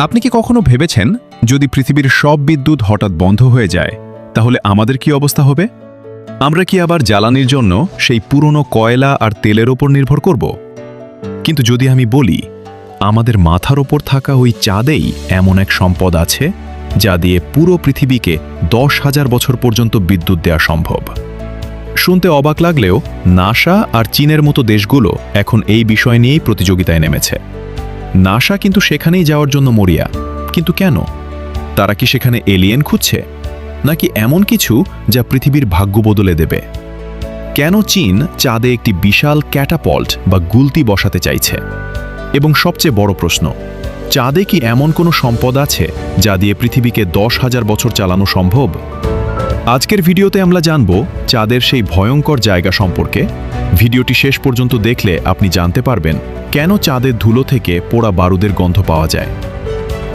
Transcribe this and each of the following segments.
আপনি কি কখনো ভেবেছেন যদি পৃথিবীর সব বিদ্যুৎ হঠাৎ বন্ধ হয়ে যায় তাহলে আমাদের কি অবস্থা হবে? আমরা কি আবার জ্বালানির জন্য সেই পুরনো কয়লা আর তেলের ওপর নির্ভর করব? কিন্তু যদি আমি বলি আমাদের মাথার ওপর থাকা ওই চাঁদেই এমন এক সম্পদ আছে যা দিয়ে পুরো পৃথিবীকে 10,000 বছর পর্যন্ত বিদ্যুৎ দেওয়া সম্ভব। শুনতে অবাক লাগলেও নাসা আর চীনের মতো দেশগুলো এখন এই বিষয় নিয়েই প্রতিযোগিতায় নেমেছে। নাসা কিন্তু সেখানেই যাওয়ার জন্য মরিয়া, কিন্তু কেন? তারা কি সেখানে এলিয়েন খুঁজছে, নাকি এমন কিছু যা পৃথিবীর ভাগ্য বদলে দেবে? কেন চীন চাঁদে একটি বিশাল ক্যাটাপল্ট বা গুলতি বসাতে চাইছে? এবং সবচেয়ে বড় প্রশ্ন, চাঁদে কি এমন কোনো সম্পদ আছে যা দিয়ে পৃথিবীকে 10,000 বছর চালানো সম্ভব? আজকের ভিডিওতে আমরা জানব চাঁদের সেই ভয়ঙ্কর জায়গা সম্পর্কে। ভিডিওটি শেষ পর্যন্ত দেখলে আপনি জানতে পারবেন কেন চাঁদের ধুলো থেকে পোড়া বারুদের গন্ধ পাওয়া যায়।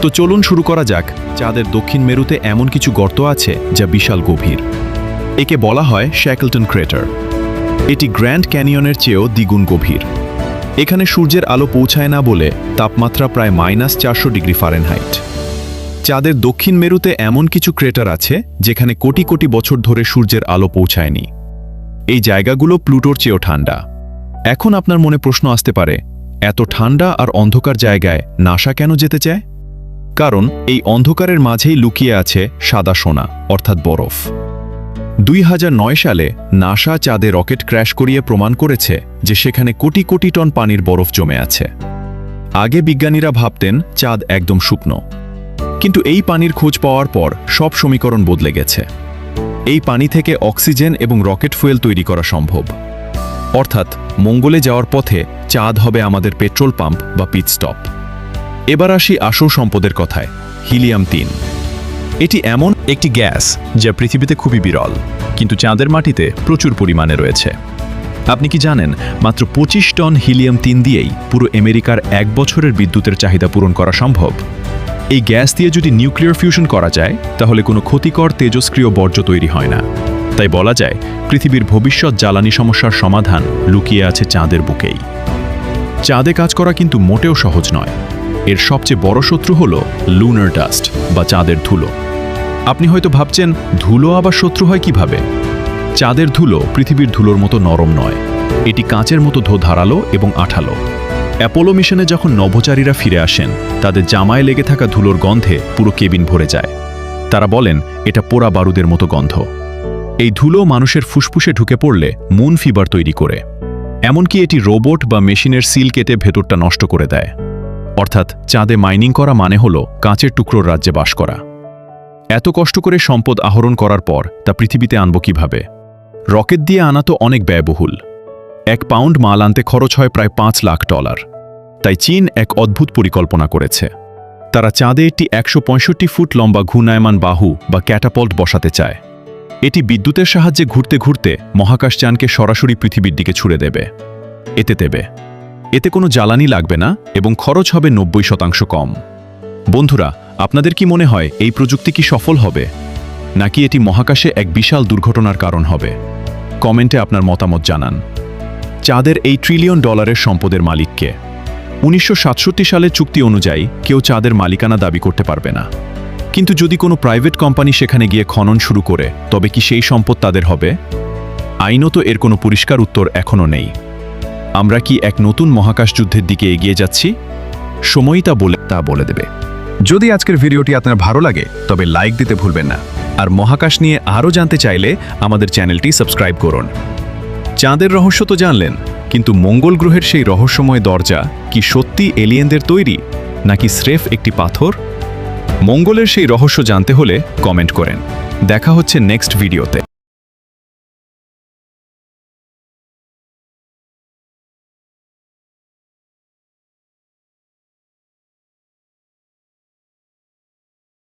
তো চলুন শুরু করা যাক। চাঁদের দক্ষিণ মেরুতে এমন কিছু গর্ত আছে যা বিশাল গভীর। একে বলা হয় শ্যাকলটন ক্রেটার। এটি গ্র্যান্ড ক্যানিয়নের চেয়েও দ্বিগুণ গভীর। এখানে সূর্যের আলো পৌঁছায় না বলে তাপমাত্রা প্রায় -400 ডিগ্রি ফারেনহাইট। চাঁদের দক্ষিণ মেরুতে এমন কিছু ক্রেটার আছে যেখানে কোটি কোটি বছর ধরে সূর্যের আলো পৌঁছায়নি। এই জায়গাগুলো প্লুটোর চেয়েও ঠান্ডা। এখন আপনার মনে প্রশ্ন আসতে পারে, এত ঠান্ডা আর অন্ধকার জায়গায় নাসা কেন যেতে চায়? কারণ এই অন্ধকারের মাঝেই লুকিয়ে আছে সাদা সোনা, অর্থাৎ বরফ। 2009 সালে নাসা চাঁদে রকেট ক্র্যাশ করিয়ে প্রমাণ করেছে যে সেখানে কোটি কোটি টন পানির বরফ জমে আছে। আগে বিজ্ঞানীরা ভাবতেন চাঁদ একদম শুকনো, কিন্তু এই পানির খোঁজ পাওয়ার পর সব সমীকরণ বদলে গেছে। এই পানি থেকে অক্সিজেন এবং রকেট ফুয়েল তৈরি করা সম্ভব। অর্থাৎ মঙ্গলে যাওয়ার পথে চাঁদ হবে আমাদের পেট্রোল পাম্প বা পিট স্টপ। এবার আসি আসল সম্পদের কথায়, হিলিয়াম-3। এটি এমন একটি গ্যাস যা পৃথিবীতে খুবই বিরল, কিন্তু চাঁদের মাটিতে প্রচুর পরিমাণে রয়েছে। আপনি কি জানেন মাত্র 25 টন হিলিয়াম-3 দিয়েই পুরো আমেরিকার 1 বছরের বিদ্যুতের চাহিদা পূরণ করা সম্ভব? এই গ্যাস দিয়ে যদি নিউক্লিয়ার ফিউশন করা যায় তাহলে কোনো ক্ষতিকর তেজস্ক্রিয় বর্জ্য তৈরি হয় না। তাই বলা যায় পৃথিবীর ভবিষ্যৎ জ্বালানি সমস্যার সমাধান লুকিয়ে আছে চাঁদের বুকেই। চাঁদে কাজ করা কিন্তু মোটেও সহজ নয়। এর সবচেয়ে বড় শত্রু হল লুনার ডাস্ট বা চাঁদের ধুলো। আপনি হয়তো ভাবছেন, ধুলো আবার শত্রু হয় কিভাবে? চাঁদের ধুলো পৃথিবীর ধুলোর মতো নরম নয়। এটি কাঁচের মতো ধারালো এবং আঠালো। অ্যাপোলো মিশনে যখন নভোচারীরা ফিরে আসেন, তাদের জামায় লেগে থাকা ধুলোর গন্ধে পুরো কেবিন ভরে যায়। তারা বলেন এটা পোড়া বারুদের মতো গন্ধ। এই ধুলো মানুষের ফুসফুসে ঢুকে পড়লে মুন ফিভার তৈরি করে। এমনকি এটি রোবট বা মেশিনের সিল কেটে ভেতরটা নষ্ট করে দেয়। অর্থাৎ চাঁদে মাইনিং করা মানে হলো কাঁচের টুকরোর রাজ্যে বাস করা। এত কষ্ট করে সম্পদ আহরণ করার পর তা পৃথিবীতে আনব কিভাবে? রকেট দিয়ে আনা তো অনেক ব্যয়বহুল। 1 পাউন্ড মাল আনতে খরচ হয় প্রায় $5 লাখ। তাই চীন এক অদ্ভুত পরিকল্পনা করেছে। তারা চাঁদে একটি 165 ফুট লম্বা ঘূর্ণায়মান বাহু বা ক্যাটাপল্ট বসাতে চায়। এটি বিদ্যুতের সাহায্যে ঘুরতে ঘুরতে মহাকাশযানকে সরাসরি পৃথিবীর দিকে ছুড়ে দেবে। এতে কোনো জ্বালানি লাগবে না এবং খরচ হবে 90% কম। বন্ধুরা, আপনাদের কি মনে হয় এই প্রযুক্তি কি সফল হবে, নাকি এটি মহাকাশে এক বিশাল দুর্ঘটনার কারণ হবে? কমেন্টে আপনার মতামত জানান। চাঁদের এই $1 ট্রিলিয়ন সম্পদের মালিককে 1967 সালের চুক্তি অনুযায়ী কেউ চাঁদের মালিকানা দাবি করতে পারবে না। কিন্তু যদি কোনো প্রাইভেট কোম্পানি সেখানে গিয়ে খনন শুরু করে, তবে কি সেই সম্পদ তাদের হবে? আইনত এর কোনো পরিষ্কার উত্তর এখনও নেই। আমরা কি এক নতুন মহাকাশ যুদ্ধের দিকে এগিয়ে যাচ্ছি? সময়ই তা বলে দেবে। যদি আজকের ভিডিওটি আপনার ভালো লাগে তবে লাইক দিতে ভুলবেন না। আর মহাকাশ নিয়ে আরও জানতে চাইলে আমাদের চ্যানেলটি সাবস্ক্রাইব করুন। চাঁদের রহস্য তো জানলেন, কিন্তু মঙ্গল গ্রহের সেই রহস্যময় দরজা কি সত্যি এলিয়েনদের তৈরি, নাকি স্রেফ একটি পাথর? মঙ্গলের সেই রহস্য জানতে হলে কমেন্ট করেন। দেখা হচ্ছে নেক্সট ভিডিওতে।